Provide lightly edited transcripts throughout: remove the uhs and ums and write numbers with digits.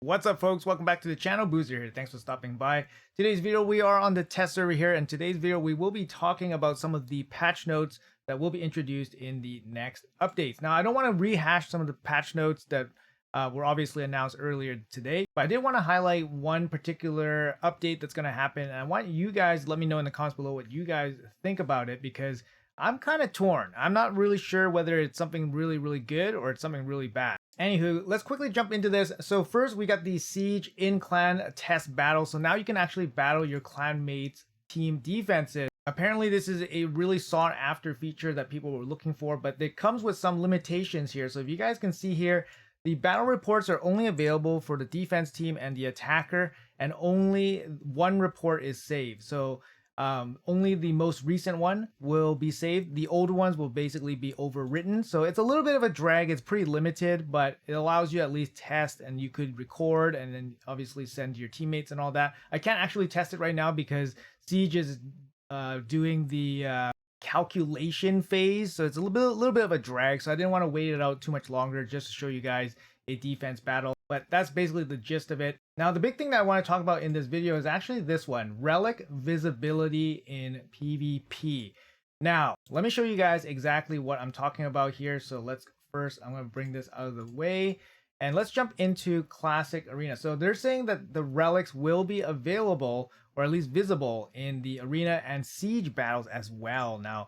What's up, folks? Welcome back to the channel. Boozer here. Thanks for stopping by. Today's video, we are on the test server here, and today's video we will be talking about some of the patch notes that will be introduced in the next updates. Now, I don't want to rehash some of the patch notes that were obviously announced earlier today, but I did want to highlight one particular update that's going to happen, and I want you guys to let me know in the comments below what you guys think about it, because I'm kind of torn. I'm not really sure whether it's something really good or it's something really bad. Anywho, let's quickly jump into this. So first, we got the Siege in-clan test battle. So now you can actually battle your clan mates' team defenses. Apparently, this is a really sought-after feature that people were looking for, but it comes with some limitations here. So if you guys can see here, the battle reports are only available for the defense team and the attacker, and only one report is saved. So only the most recent one will be saved. The older ones will basically be overwritten. So it's a little bit of a drag. It's pretty limited, but it allows you at least test, and you could record and then obviously send to your teammates and all that. I can't actually test it right now because Siege is doing the calculation phase. So it's a little bit of a drag. So I didn't want to wait it out too much longer just to show you guys a defense battle. But that's basically the gist of it. Now, the big thing that I want to talk about in this video is actually this one, Relic visibility in PvP. Now, let me show you guys exactly what I'm talking about here. So I'm going to bring this out of the way and let's jump into Classic Arena. So they're saying that the relics will be available, or at least visible, in the Arena and Siege battles as well. Now,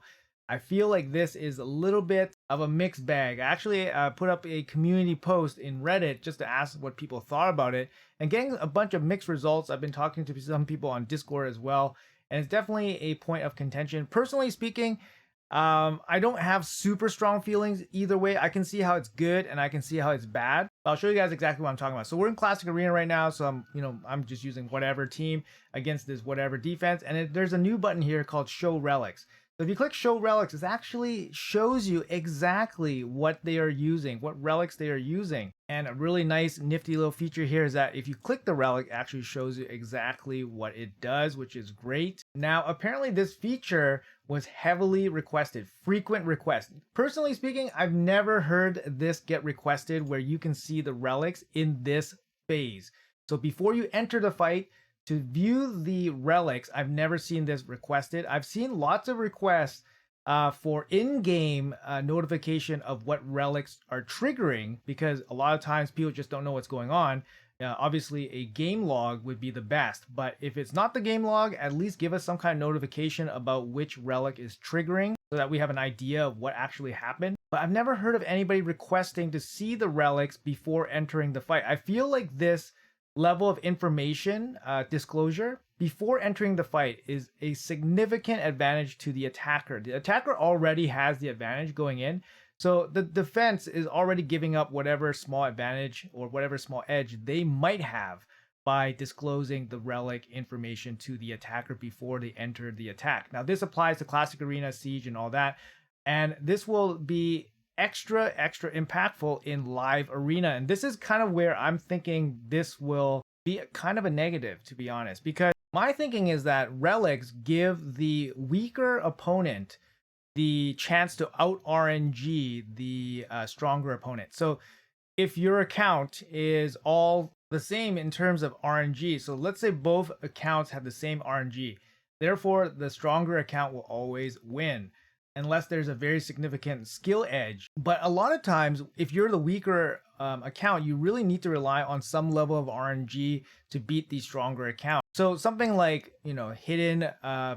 I feel like this is a little bit of a mixed bag. I actually put up a community post in Reddit just to ask what people thought about it, and getting a bunch of mixed results. I've been talking to some people on Discord as well, and it's definitely a point of contention. Personally speaking, I don't have super strong feelings either way. I can see how it's good and I can see how it's bad. I'll show you guys exactly what I'm talking about. So we're in Classic Arena right now, so I'm just using whatever team against this whatever defense, and there's a new button here called Show Relics. So if you click Show Relics, it actually shows you exactly what they are using, what relics they are using. And a really nice nifty little feature here is that if you click the relic, it actually shows you exactly what it does, which is great. Now, apparently this feature was heavily requested, frequent request. Personally speaking, I've never heard this get requested where you can see the relics in this phase. So before you enter the fight, to view the relics, I've never seen this requested. I've seen lots of requests for in-game notification of what relics are triggering, because a lot of times people just don't know what's going on. Obviously, a game log would be the best, but if it's not the game log, at least give us some kind of notification about which relic is triggering so that we have an idea of what actually happened. But I've never heard of anybody requesting to see the relics before entering the fight. I feel like this level of information disclosure before entering the fight is a significant advantage to the attacker. The attacker already has the advantage going in, so the defense is already giving up whatever small advantage or whatever small edge they might have by disclosing the relic information to the attacker before they enter the attack. Now, this applies to Classic Arena, Siege, and all that, and this will be extra impactful in live arena. And this is kind of where I'm thinking this will be kind of a negative, to be honest, because my thinking is that relics give the weaker opponent the chance to out RNG the stronger opponent. So if your account is all the same in terms of RNG, so let's say both accounts have the same RNG, therefore the stronger account will always win, unless there's a very significant skill edge. But a lot of times, if you're the weaker account, you really need to rely on some level of RNG to beat the stronger account. So something like, hidden,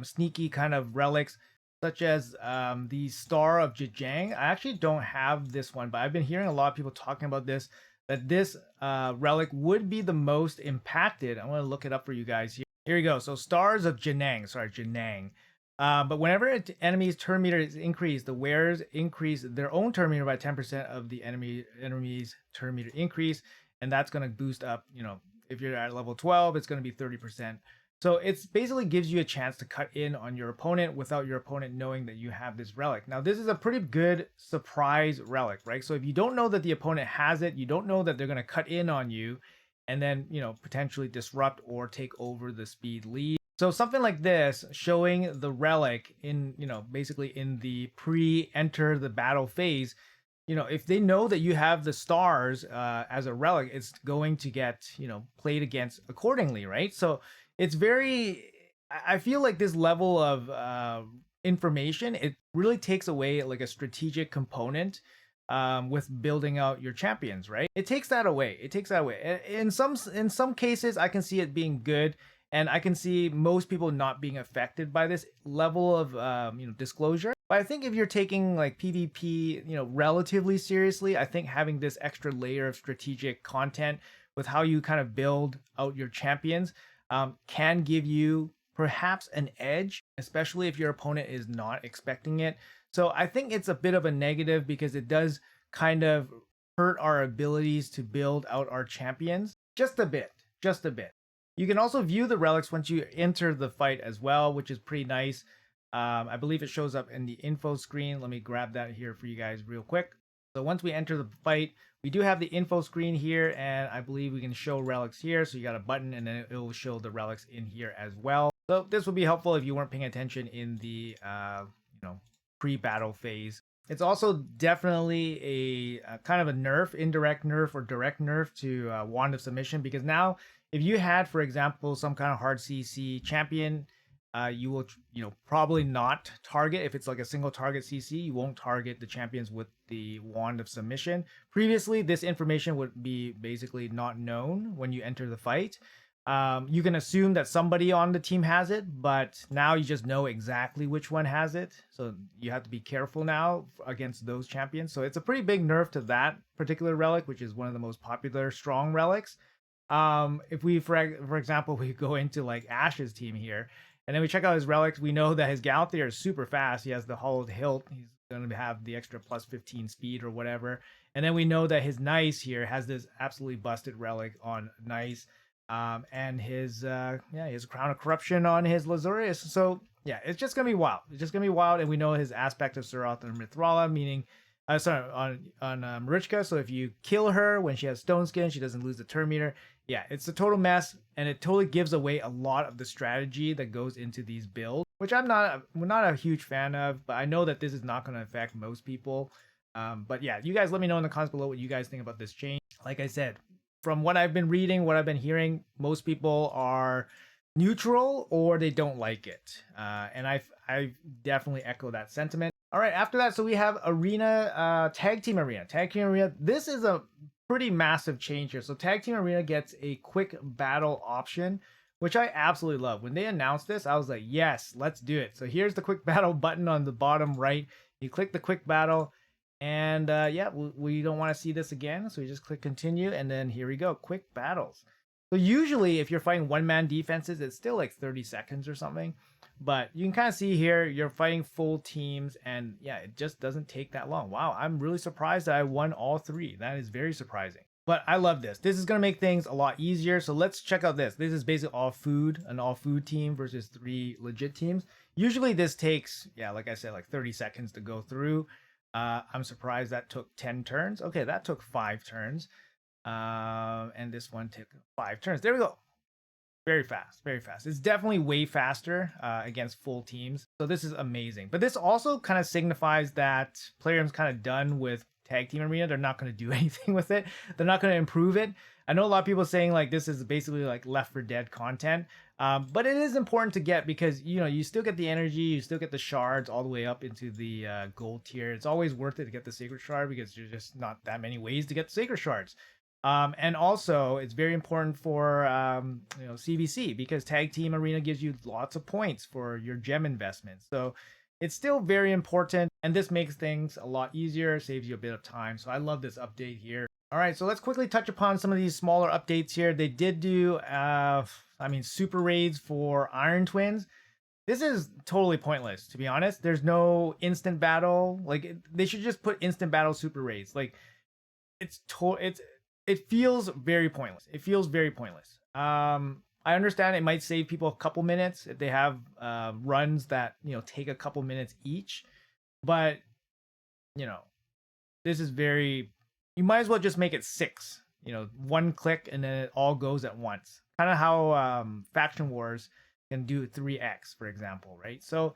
sneaky kind of relics, such as the Star of Zhejiang. I actually don't have this one, but I've been hearing a lot of people talking about this, that this relic would be the most impacted. I'm going to look it up for you guys here. Here we go. So Stars of Zhenang. But whenever an enemy's turn meter is increased, the wearers increase their own turn meter by 10% of the enemy's turn meter increase, and that's going to boost up, if you're at level 12, it's going to be 30%. So it's basically gives you a chance to cut in on your opponent without your opponent knowing that you have this relic. Now, this is a pretty good surprise relic, right? So if you don't know that the opponent has it, you don't know that they're going to cut in on you and then, potentially disrupt or take over the speed lead. So something like this, showing the relic in, basically in the pre-enter the battle phase, if they know that you have the stars as a relic, it's going to get, played against accordingly, right? So it's very, I feel like this level of information, it really takes away like a strategic component with building out your champions, right? It takes that away. It takes that away. In some cases, I can see it being good, and I can see most people not being affected by this level of disclosure. But I think if you're taking like PvP, relatively seriously, I think having this extra layer of strategic content with how you kind of build out your champions can give you perhaps an edge, especially if your opponent is not expecting it. So I think it's a bit of a negative because it does kind of hurt our abilities to build out our champions just a bit, just a bit. You can also view the relics once you enter the fight as well, which is pretty nice. I believe it shows up in the info screen. Let me grab that here for you guys real quick. So once we enter the fight, we do have the info screen here, and I believe we can show relics here. So you got a button, and then it will show the relics in here as well. So this would be helpful if you weren't paying attention in the pre-battle phase. It's also definitely a kind of a nerf, indirect nerf or direct nerf to Wand of Submission, because now if you had, for example, some kind of hard CC champion, you will, probably not target, if it's like a single target CC, you won't target the champions with the Wand of Submission. Previously, this information would be basically not known when you enter the fight. You can assume that somebody on the team has it, but now you just know exactly which one has it. So you have to be careful now against those champions. So it's a pretty big nerf to that particular relic, which is one of the most popular strong relics. If we, for example, we go into like Ash's team here, and then we check out his relics, we know that his Galathier is super fast. He has the hollowed hilt. He's going to have the extra plus 15 speed or whatever. And then we know that his Nice here has this absolutely busted relic on Nice. And his Crown of Corruption on his Lazurius. So yeah, it's just gonna be wild. It's just gonna be wild, and we know his aspect of Surath and Mithrala, meaning on Marichka. So if you kill her when she has Stone Skin, she doesn't lose the turn meter. Yeah, it's a total mess, and it totally gives away a lot of the strategy that goes into these builds, which I'm not a huge fan of. But I know that this is not going to affect most people. But yeah, you guys let me know in the comments below what you guys think about this change. Like I said, from what I've been reading, what I've been hearing, most people are neutral or they don't like it. And I definitely echo that sentiment. All right, after that, so we have Arena, Tag Team Arena. Tag Team Arena, this is a pretty massive change here. So Tag Team Arena gets a quick battle option, which I absolutely love. When they announced this, I was like, yes, let's do it. So here's the quick battle button on the bottom right. You click the quick battle. And yeah, we don't want to see this again. So we just click continue. And then here we go. Quick battles. So usually if you're fighting one-man defenses, it's still like 30 seconds or something. But you can kind of see here, you're fighting full teams. And yeah, it just doesn't take that long. Wow, I'm really surprised that I won all three. That is very surprising. But I love this. This is going to make things a lot easier. So let's check out this. This is basically an all food team versus 3 legit teams. Usually this takes, yeah, like I said, like 30 seconds to go through. I'm surprised that took 10 turns. Okay, that took 5 turns. And this one took 5 turns. There we go. Very fast, very fast. It's definitely way faster against full teams. So this is amazing. But this also kind of signifies that Plarium's kind of done with Tag Team Arena. They're not going to do anything with it. They're not going to improve it. I know a lot of people saying like this is basically like Left 4 Dead content. But it is important to get because, you still get the energy, you still get the shards all the way up into the gold tier. It's always worth it to get the Sacred Shard because there's just not that many ways to get the Sacred Shards. And also, it's very important for CVC because Tag Team Arena gives you lots of points for your gem investments. So it's still very important, and this makes things a lot easier, saves you a bit of time. So I love this update here. All right, so let's quickly touch upon some of these smaller updates here. They did do, super raids for Iron Twins. This is totally pointless, to be honest. There's no instant battle. Like, they should just put instant battle super raids. Like, it feels very pointless. It feels very pointless. I understand it might save people a couple minutes if they have runs that take a couple minutes each, but this is very. You might as well just make it 6. 1 click and then it all goes at once. Kind of how Faction Wars can do 3x, for example, right? So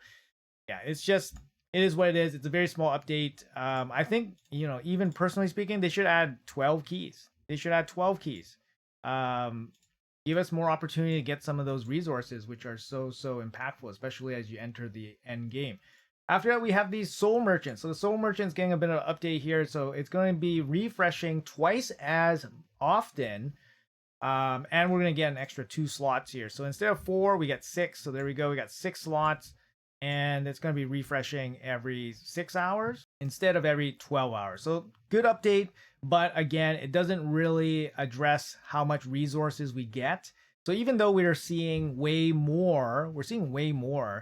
yeah, it's it is what it is. It's a very small update. I think, even personally speaking, they should add 12 keys. They should add 12 keys. Give us more opportunity to get some of those resources, which are so impactful, especially as you enter the end game. After that, we have these soul merchants. So the soul merchants getting a bit of an update here. So it's going to be refreshing twice as often. And we're going to get an extra 2 slots here. So instead of 4, we get 6. So there we go. We got 6 slots. And it's going to be refreshing every 6 hours instead of every 12 hours. So good update. But again, it doesn't really address how much resources we get. So even though we're seeing way more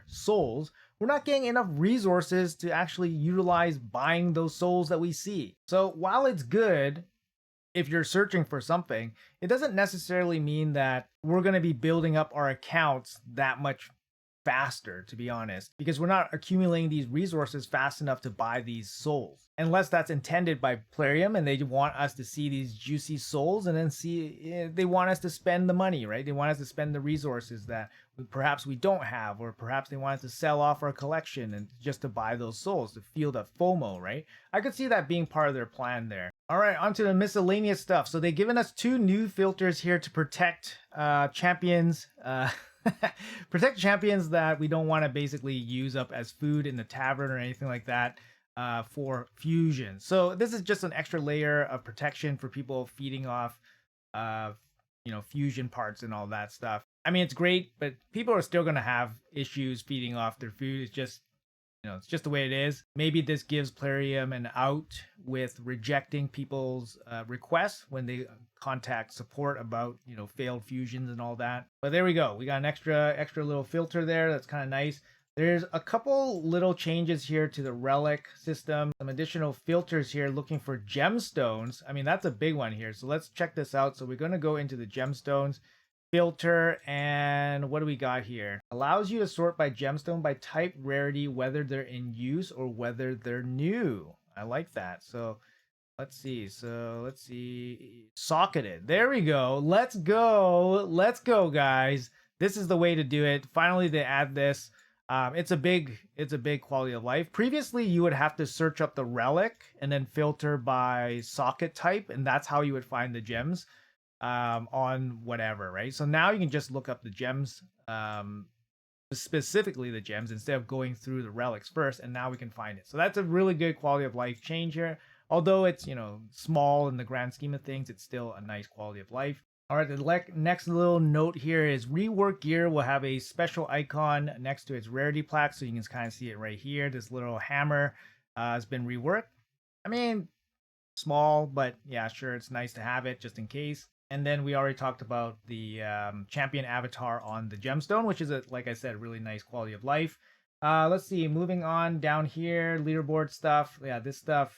souls, we're not getting enough resources to actually utilize buying those souls that we see. So while it's good, if you're searching for something, it doesn't necessarily mean that we're going to be building up our accounts that much faster, to be honest, because we're not accumulating these resources fast enough to buy these souls, unless that's intended by Plarium and they want us to see these juicy souls and then they want us to spend the money, right? They want us to spend the resources that perhaps we don't have, or perhaps they want us to sell off our collection and just to buy those souls to feel the FOMO, right? I could see that being part of their plan there. All right, onto the miscellaneous stuff. So they've given us 2 new filters here to protect champions. Protect champions that we don't want to basically use up as food in the tavern or anything like that for fusion. So this is just an extra layer of protection for people feeding off fusion parts and all that stuff. I mean, it's great, but people are still going to have issues feeding off their food. It's just it's just the way it is. Maybe this gives Plarium an out with rejecting people's requests when they contact support about, failed fusions and all that. But there we go. We got an extra little filter there. That's kind of nice. There's a couple little changes here to the Relic system. Some additional filters here looking for gemstones. I mean, that's a big one here. So let's check this out. So we're going to go into the gemstones filter, and what do we got here? Allows you to sort by gemstone by type, rarity, whether they're in use or whether they're new. I like that. So let's see. Socketed. There we go. Let's go, guys. This is the way to do it. Finally, they add this. It's a big quality of life. Previously, you would have to search up the relic and then filter by socket type, and that's how you would find the gems on whatever, right? So now you can just look up the gems, specifically the gems, instead of going through the relics first, and now we can find it. So that's a really good quality of life change here. Although it's, small in the grand scheme of things, it's still a nice quality of life. All right, the next little note here is rework gear will have a special icon next to its rarity plaque, so you can kind of see it right here. This little hammer has been reworked. I mean, small, but yeah, sure, it's nice to have it just in case. And then we already talked about the champion avatar on the gemstone, which is, like I said, really nice quality of life. Let's see, moving on down here, leaderboard stuff. Yeah, this stuff,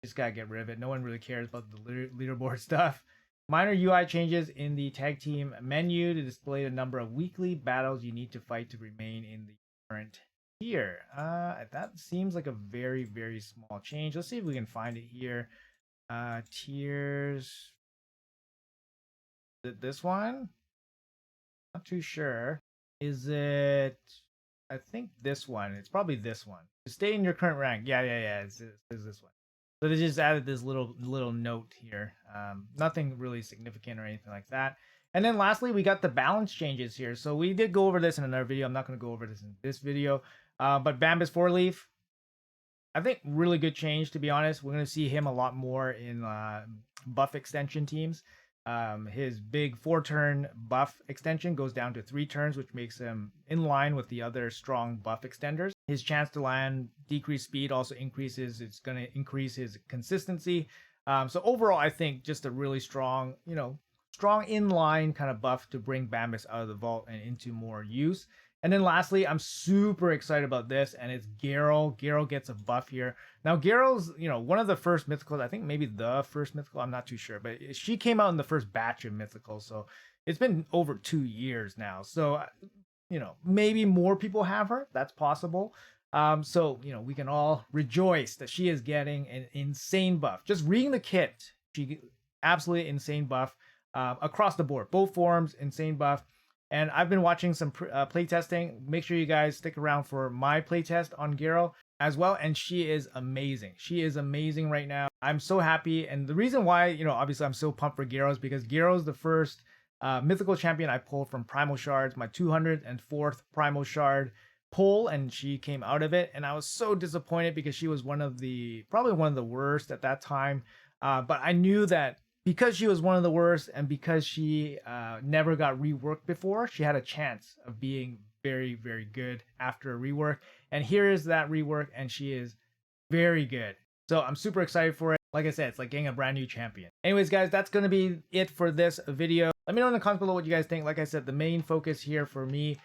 just gotta get rid of it. No one really cares about the leaderboard stuff. Minor UI changes in the tag team menu to display the number of weekly battles you need to fight to remain in the current tier. That seems like a very, very small change. Let's see if we can find it here. Tiers. Is it this one? Not too sure. Is it? I think this one. It's probably this one. To stay in your current rank. Yeah. It's this one. So they just added this little note here. Nothing really significant or anything like that. And then lastly, we got the balance changes here. So we did go over this in another video. I'm not going to go over this in this video. But Bambus 4-leaf, I think really good change, to be honest. We're going to see him a lot more in buff extension teams. His big 4-turn buff extension goes down to 3 turns, which makes him in line with the other strong buff extenders. His chance to land, decreased speed also increases. It's going to increase his consistency. So overall, I think just a really strong, strong inline kind of buff to bring Bambus out of the vault and into more use. And then lastly, I'm super excited about this, and it's Garrel. Garrel gets a buff here. Now, Garrel's, one of the first mythicals, I think maybe the first mythical, I'm not too sure, but she came out in the first batch of mythicals, so it's been over 2 years now. So, maybe more people have her. That's possible. So, we can all rejoice that she is getting an insane buff. Just reading the kit, she absolutely insane buff across the board. Both forms, insane buff. And I've been watching some playtesting. Make sure you guys stick around for my playtest on Garo as well. And she is amazing. She is amazing right now. I'm so happy. And the reason why, obviously I'm so pumped for Garo is because Garo is the first mythical champion I pulled from Primal Shards, my 204th Primal Shard pull, and she came out of it. And I was so disappointed because she was probably one of the worst at that time. But I knew that because she was one of the worst and because she never got reworked before, she had a chance of being very, very good after a rework. And here is that rework, and she is very good. So I'm super excited for it. Like I said, it's like getting a brand new champion. Anyways, guys, that's going to be it for this video. Let me know in the comments below what you guys think. Like I said, the main focus here for me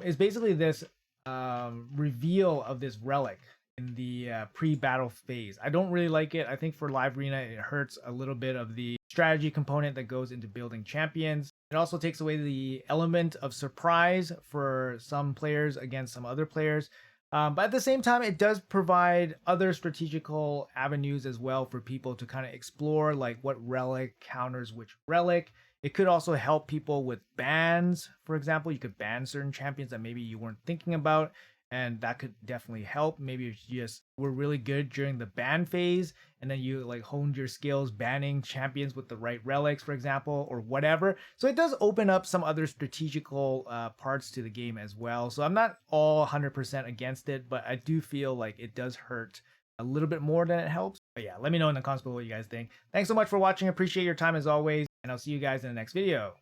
is basically this reveal of this relic in the pre-battle phase. I don't really like it. I think for live arena, it hurts a little bit of the strategy component that goes into building champions. It also takes away the element of surprise for some players against some other players. But at the same time, it does provide other strategical avenues as well for people to kind of explore, like what relic counters which relic. It could also help people with bans. For example, you could ban certain champions that maybe you weren't thinking about, and that could definitely help. Maybe if you just were really good during the ban phase, and then you like honed your skills banning champions with the right relics, for example, or whatever. So it does open up some other strategical parts to the game as well. So I'm not all 100% against it, but I do feel like it does hurt a little bit more than it helps. But yeah, let me know in the comments below what you guys think. Thanks so much for watching. Appreciate your time as always, and I'll see you guys in the next video.